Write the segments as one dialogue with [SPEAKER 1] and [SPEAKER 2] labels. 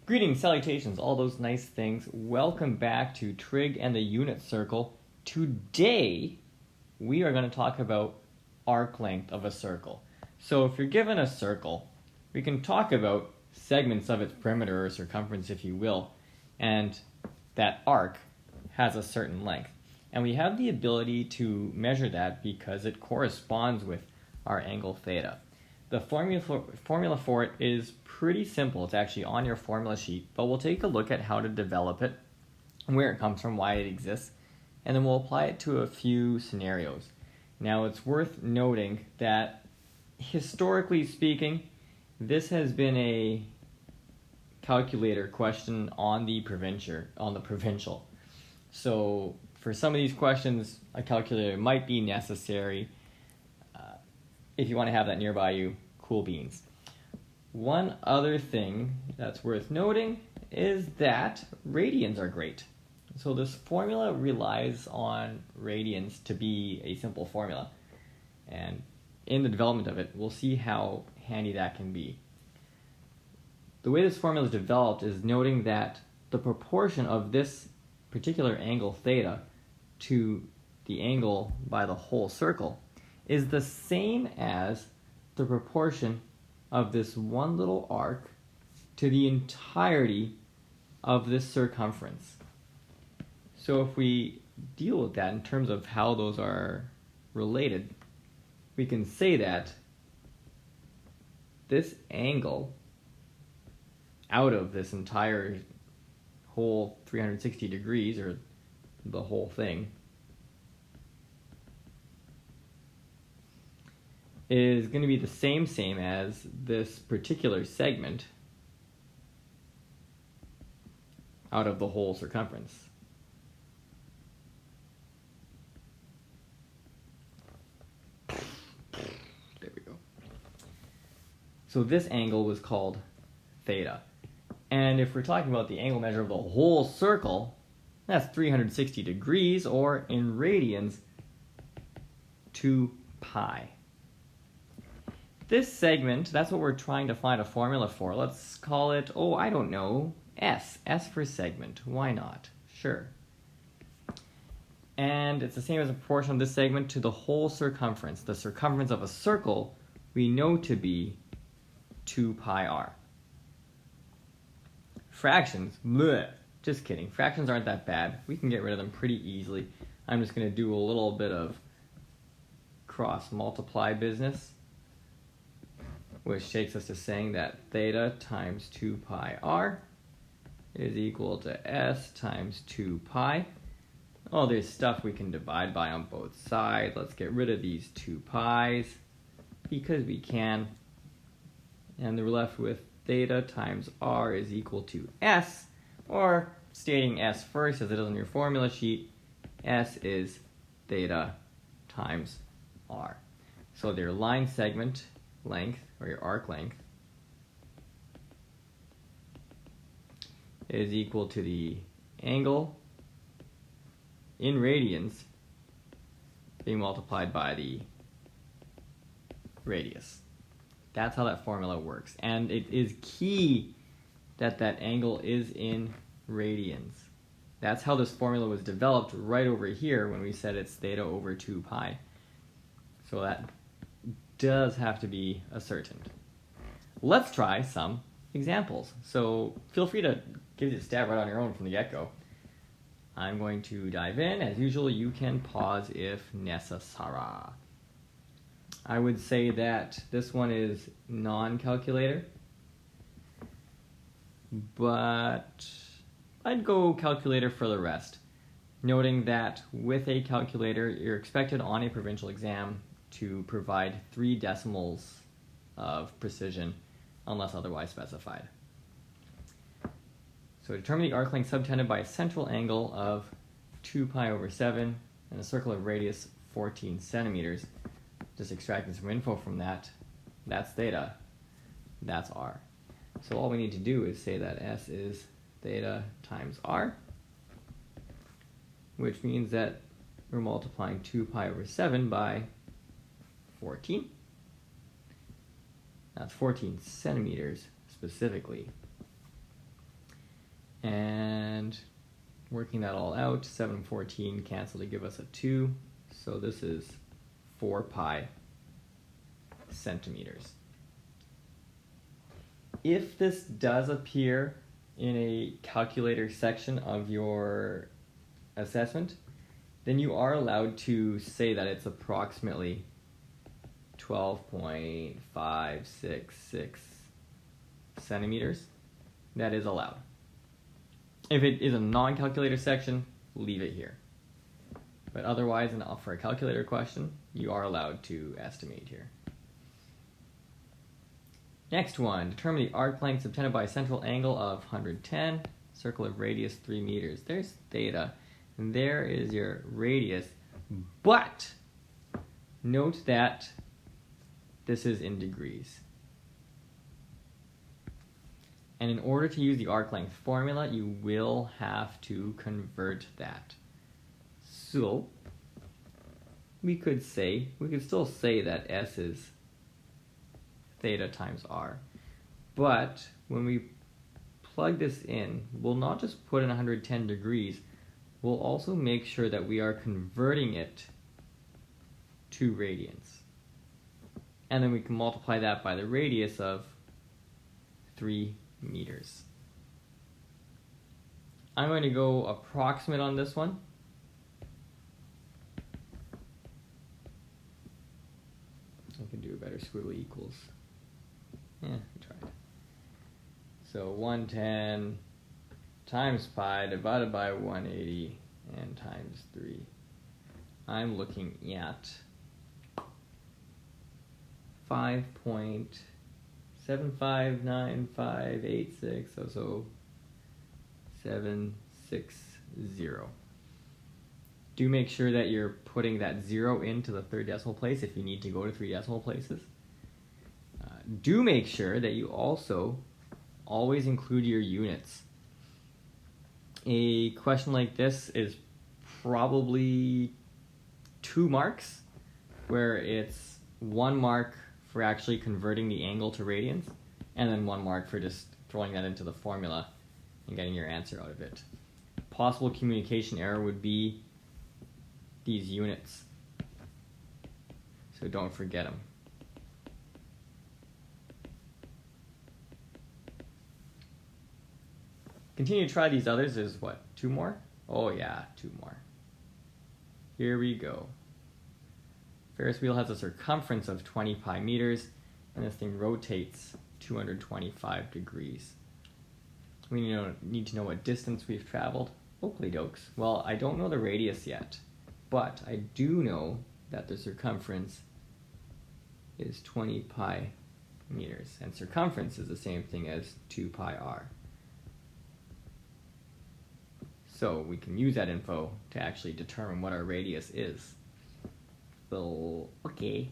[SPEAKER 1] Greetings, salutations, all those nice things. Welcome back to Trig and the Unit Circle. Today, we are going to talk about arc length of a circle. So if you're given a circle, we can talk about segments of its perimeter or circumference, if you will, and that arc has a certain length. And we have the ability to measure that because it corresponds with our angle theta. The formula for it is pretty simple. It's actually on your formula sheet, but we'll take a look at how to develop it, where it comes from, why it exists, and then we'll apply it to a few scenarios. Now, it's worth noting that historically speaking, this has been a calculator question on the provincial. So for some of these questions, a calculator might be necessary. If you want to have that nearby you, cool beans. One other thing that's worth noting is that radians are great. So this formula relies on radians to be a simple formula. And in the development of it, we'll see how handy that can be. The way this formula is developed is noting that the proportion of this particular angle theta to the angle by the whole circle is the same as the proportion of this one little arc to the entirety of this circumference. So if we deal with that in terms of how those are related, we can say that this angle out of this entire whole 360 degrees, or the whole thing, is going to be the same as this particular segment out of the whole circumference. There we go. So this angle was called theta. And if we're talking about the angle measure of the whole circle, that's 360 degrees, or in radians, 2 pi. This segment, that's what we're trying to find a formula for. Let's call it, I don't know, S. S for segment. Why not? Sure. And it's the same as a proportion of this segment to the whole circumference. The circumference of a circle we know to be 2 pi r. Fractions, bleh. Just kidding. Fractions aren't that bad. We can get rid of them pretty easily. I'm just going to do a little bit of cross multiply business, which takes us to saying that theta times 2 pi r is equal to s times 2 pi. Oh, there's stuff we can divide by on both sides. Let's get rid of these 2 pi's because we can. And we're left with theta times r is equal to s, or stating s first as it is on your formula sheet, s is theta times r. So their line segment length, or your arc length, is equal to the angle in radians being multiplied by the radius. That's how that formula works. And it is key that that angle is in radians. That's how this formula was developed right over here when we said it's theta over 2 pi. So that does have to be ascertained. Let's try some examples. So feel free to give it a stab right on your own from the get-go. I'm going to dive in. As usual, you can pause if necessary. I would say that this one is non-calculator, but I'd go calculator for the rest, noting that with a calculator, you're expected on a provincial exam to provide 3 decimals of precision unless otherwise specified. So determine the arc length subtended by a central angle of 2 pi over 7 and a circle of radius 14 centimeters. Just extracting some info from that. That's theta. That's r. So all we need to do is say that s is theta times r, which means that we're multiplying 2 pi over 7 by 14. That's 14 centimeters specifically. And working that all out, 7 and 14 cancel to give us a 2. So this is 4 pi centimeters. If this does appear in a calculator section of your assessment, then you are allowed to say that it's approximately 12.566 centimeters. That is allowed. If it is a non-calculator section, leave it here. But otherwise, for a calculator question, you are allowed to estimate here. Next one, determine the arc length subtended by a central angle of 110, circle of radius 3 meters. There's theta, and there is your radius. But note that this is in degrees. And in order to use the arc length formula, you will have to convert that. So we could still say that S is theta times R. But when we plug this in, we'll not just put in 110 degrees, we'll also make sure that we are converting it to radians. And then we can multiply that by the radius of 3 meters. I'm going to go approximate on this one. I can do a better squiggly equals. Yeah, we tried. So 110 times pi divided by 180 and times 3. I'm looking at 5.759586, so 760. Do make sure that you're putting that 0 into the third decimal place if you need to go to 3 decimal places. Do make sure that you also always include your units. A question like this is probably 2 marks, where it's 1 mark for actually converting the angle to radians, and then 1 mark for just throwing that into the formula and getting your answer out of it. Possible communication error would be these units, so don't forget them. Continue to try these others. There's what, 2 more? Oh yeah, 2 more. Here we go. Ferris wheel has a circumference of 20 pi meters, and this thing rotates 225 degrees. We need to know what distance we've traveled. Oakley dokes. Well, I don't know the radius yet, but I do know that the circumference is 20 pi meters, and circumference is the same thing as 2 pi r. So we can use that info to actually determine what our radius is. So, okay.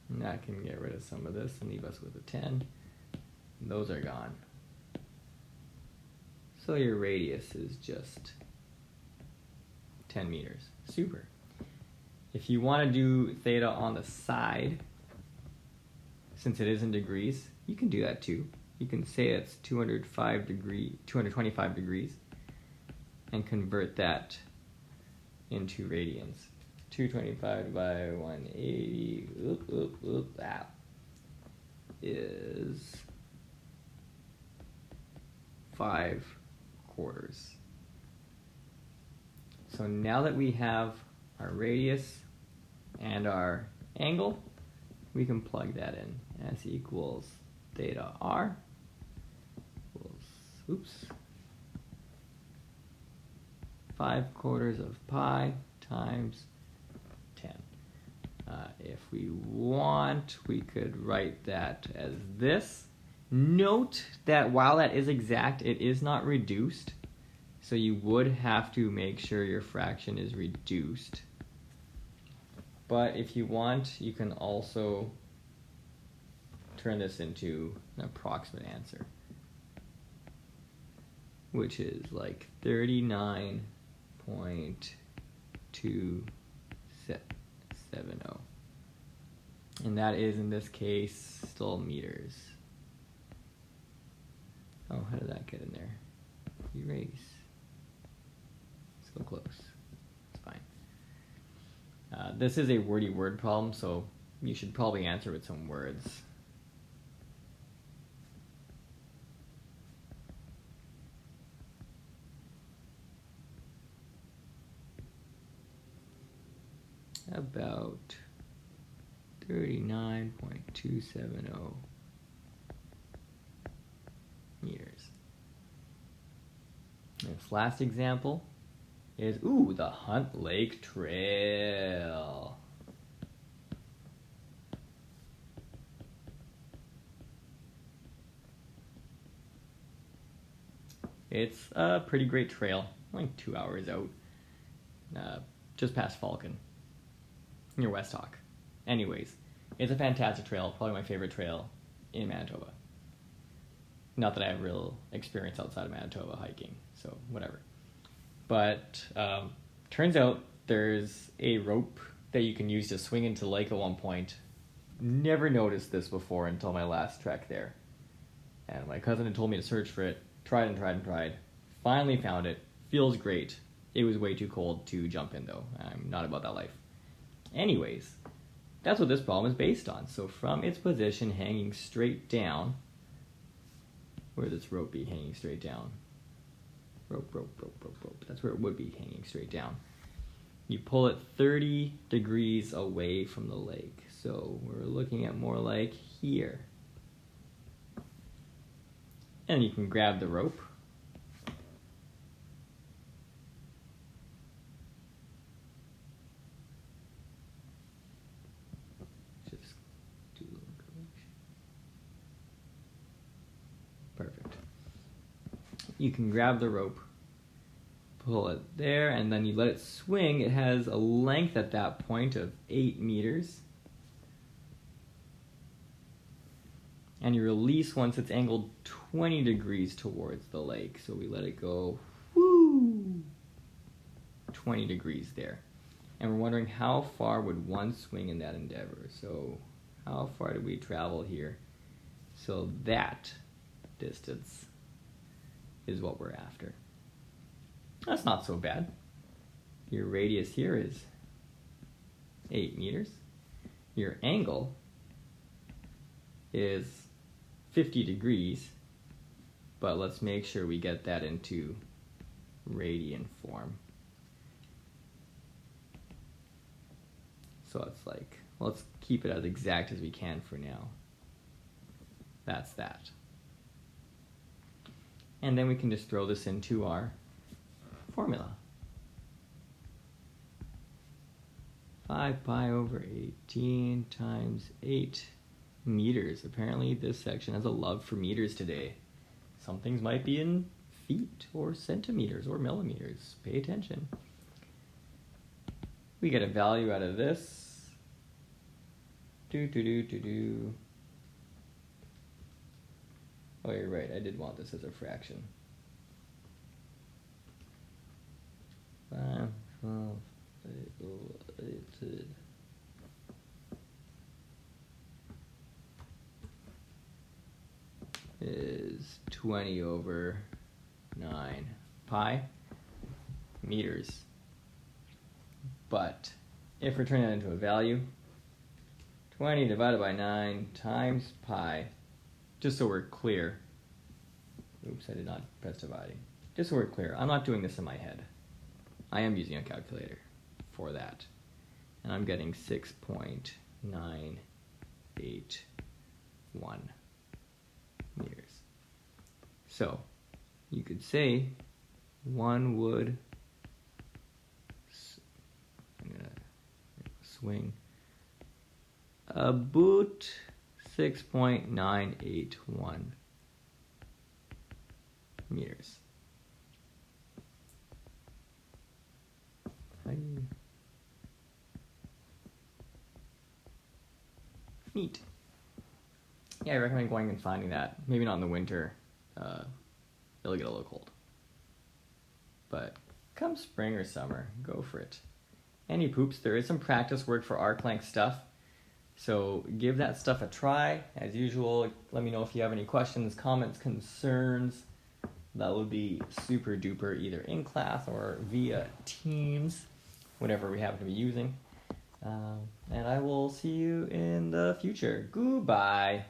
[SPEAKER 1] And I can get rid of some of this and leave us with a 10. Those are gone. So your radius is just 10 meters. Super. If you want to do theta on the side, since it is in degrees, you can do that too. You can say it's 225 degrees and convert that into radians. 225 by 180, that is 5/4. So now that we have our radius and our angle, we can plug that in. S equals theta r equals, 5/4 of pi times 10. If we want, we could write that as this. Note that while that is exact, it is not reduced. So you would have to make sure your fraction is reduced. But if you want, you can also turn this into an approximate answer, which is like 39.270. And that is, in this case, still meters. Oh, how did that get in there? Erase. So close. It's fine. This is a wordy word problem, so you should probably answer with some words. About 39.270 meters. This last example is, the Hunt Lake Trail. It's a pretty great trail, like 2 hours out, just past Falcon, near West Hawk. Anyways, it's a fantastic trail, probably my favorite trail in Manitoba. Not that I have real experience outside of Manitoba hiking, so whatever. But turns out there's a rope that you can use to swing into the lake at one point. Never noticed this before until my last trek there. And my cousin had told me to search for it. Tried and tried and tried. Finally found it. Feels great. It was way too cold to jump in though. I'm not about that life. Anyways, that's what this problem is based on. So from its position hanging straight down, where would this rope be hanging straight down? Rope. That's where it would be hanging straight down. You pull it 30 degrees away from the lake. So we're looking at more like here. And you can grab the rope. Just do a little correction. Perfect. You can grab the rope, pull it there, and then you let it swing. It has a length at that point of 8 meters. And you release once it's angled 20 degrees towards the lake. So we let it go, 20 degrees there. And we're wondering how far would one swing in that endeavor? So how far do we travel here? So that distance is what we're after. That's not so bad. Your radius here is 8 meters. Your angle is 50 degrees, but let's make sure we get that into radian form. So it's like, let's keep it as exact as we can for now. That's that. And then we can just throw this into our formula. 5 pi over 18 times 8 meters. Apparently this section has a love for meters today. Some things might be in feet or centimeters or millimeters. Pay attention. We get a value out of this. Oh, you're right. I did want this as a fraction. 5, 12, 18. Is 20 over 9 pi meters. But if we're turning that into a value, 20 divided by 9 times pi, just so we're clear. Oops, I did not press dividing. Just so we're clear, I'm not doing this in my head. I am using a calculator for that. And I'm getting 6.981 meters. So you could say one would swing about 6.981 meters. Neat. Yeah, I recommend going and finding that. Maybe not in the winter. It'll get a little cold. But come spring or summer, go for it. Any poops, there is some practice work for arc length stuff. So give that stuff a try. As usual, let me know if you have any questions, comments, concerns. That would be super duper, either in class or via Teams, whatever we happen to be using. And I will see you in the future. Goodbye.